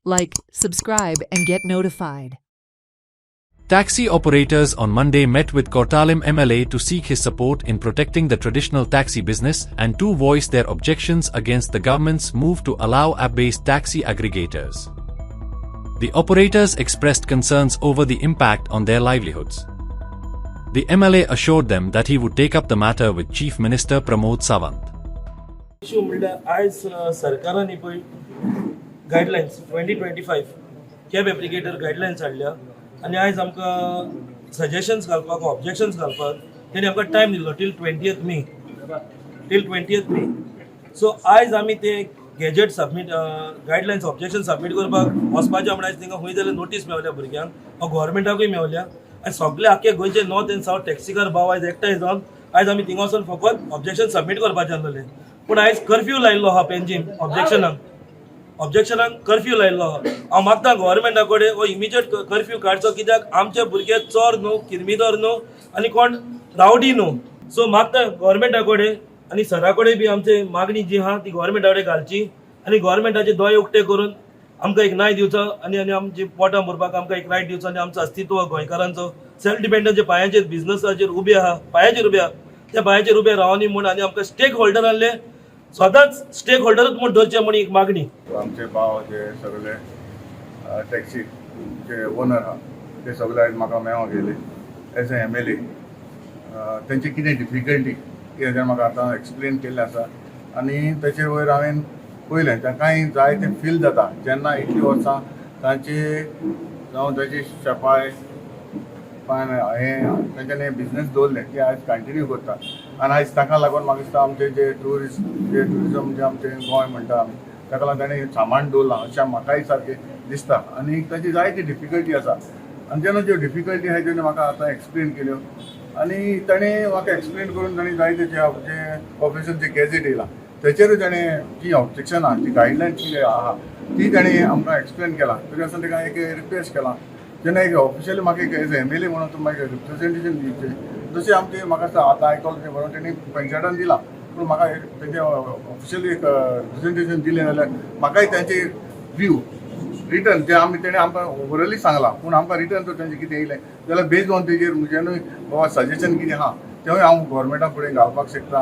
Like, subscribe, and get notified. Taxi operators on Monday met with Kottalam MLA to seek his support in protecting the traditional taxi business and to voice their objections against the government's move to allow app-based taxi aggregators. The operators expressed concerns over the impact on their livelihoods. The MLA assured them that he would take up the matter with Chief Minister Pramod Sawant. Issue म्हणल्यार आयज सरकारान पळय guidelines 2025 cab applicator guidelines हाडल्या आनी आयज आमकां suggestions घालपाक objections घालपाक तेणी आमकां टायम दिल्लो टील 20th मे सो आयज आमी ते gazette submit guidelines objection submit करपाक वचपाचें म्हणून आयज तांकां खंय जाल्यार नोटीस मेवल्या भुरग्यांक गव्हर्मेंटाकूय मेवल्या आनी सगळे आख्खे गोंयचे नॉर्थ एंड सावथ टॅक्सीकार भाव आयज एकठांय जावन आयज आमी थिंगा वचून फकत ऑब्जेक्शन सबमीट करपाचें आसलेलें पूण आयज कर्फ्यू लायिल्लो आहा पेन्जीम ऑब्जेक्शनाक कर्फ्यू लायिल्लो आहा हांव मागता गव्हर्मेंटा कडेन हो इमिजिएट कर्फ्यू काडचो कित्याक आमचे भुरगे चोर न्हू किरमिदोर न्हू आनी कोण रावडी न्हू सो मागता गव्हर्मेंटा कडेन आनी सरा कडेन बी आमची मागणी जी आहा ती गव्हर्मेंटा कडेन घालची आनी गव्हर्मेंटाचे दोळे उक्ते करून आमकां एक न्याय दिवचो आनी आमची पोटां भरपाक आमकां एक रायट दिवचो आनी आमचो अस्तित्व गोंयकारांचो सेल्फ डिपेंडंट पांयाचेर बिझनसाचेर उबे आहा पांयाचेर उबे आहा त्या पांयाचेर उबे रावनी म्हूण आनी आमकां स्टेक होल्डरांले स्वताच स्टेक होल्डरूच म्हूण धरचे म्हूण एक मागणी आमचे भाव जे सगळे टॅक्सी जे ओनर आहा ते सगळे आयज म्हाका मेळोंक गेले एज ए MLA तेंची कितें डिफिकल्टी हेजें म्हाका आतां एक्सप्लेन केल्लें आसा आनी तेचे वयर हांवें पयलें तांकांय जाय तें फील जाता जेन्ना इतलीं वर्सां तांचे जावं ताची शेपाय हें तेंच्यांनी बिजनेस दवरलें की आयज कंटिन्यू करता आनी आयज ताका लागून म्हाका दिसता आमचें जे ट्युरिजम जे आमचें गोंय म्हणटा आमी ताका लागून ताणें सामान दवरलां अशें म्हाकाय सारकें दिसता आनी ताची जायती डिफिकल्टी आसा आनी जेन्ना ज्यो डिफिकल्टी आहाय त्यो म्हाका आतां एक्सप्लेन केल्यो आनी ताणें म्हाका एक्सप्लेन करून ताणें जायते जे ऑफिसान जे गॅजेट येयलां तेचेरूय ताणें जी ऑब्जेक्शनां जी गायडलायन्स कितें आहा ती ताणें आमकां एक्सप्लेन केलां तरी आसतना ताका एक रिक्वेस्ट केलां जेन्ना एक ऑफिशियली म्हाका एक एज MLA म्हणून तूं म्हाका रिप्रेझेंटेशन दिवचें जशें आमचें म्हाका आतां आयकलां तें बरोवन तेणी पंचायतान दिलां पूण म्हाका तेंचें ऑफिशियली एक रिप्रेझेंटेशन दिलें जाल्यार म्हाकाय तेंचे व्यू रिटर्न जे आमी तेणें आमकां ओवरऑली सांगलां पूण आमकां रिटर्न जर तेंचें कितें येयलें जाल्यार बेज्ड ऑन तेजेर म्हजेंय बाबा सजेशन कितें आहा तेंवूय हांव गव्हर्मेंटा फुडें घालपाक शकता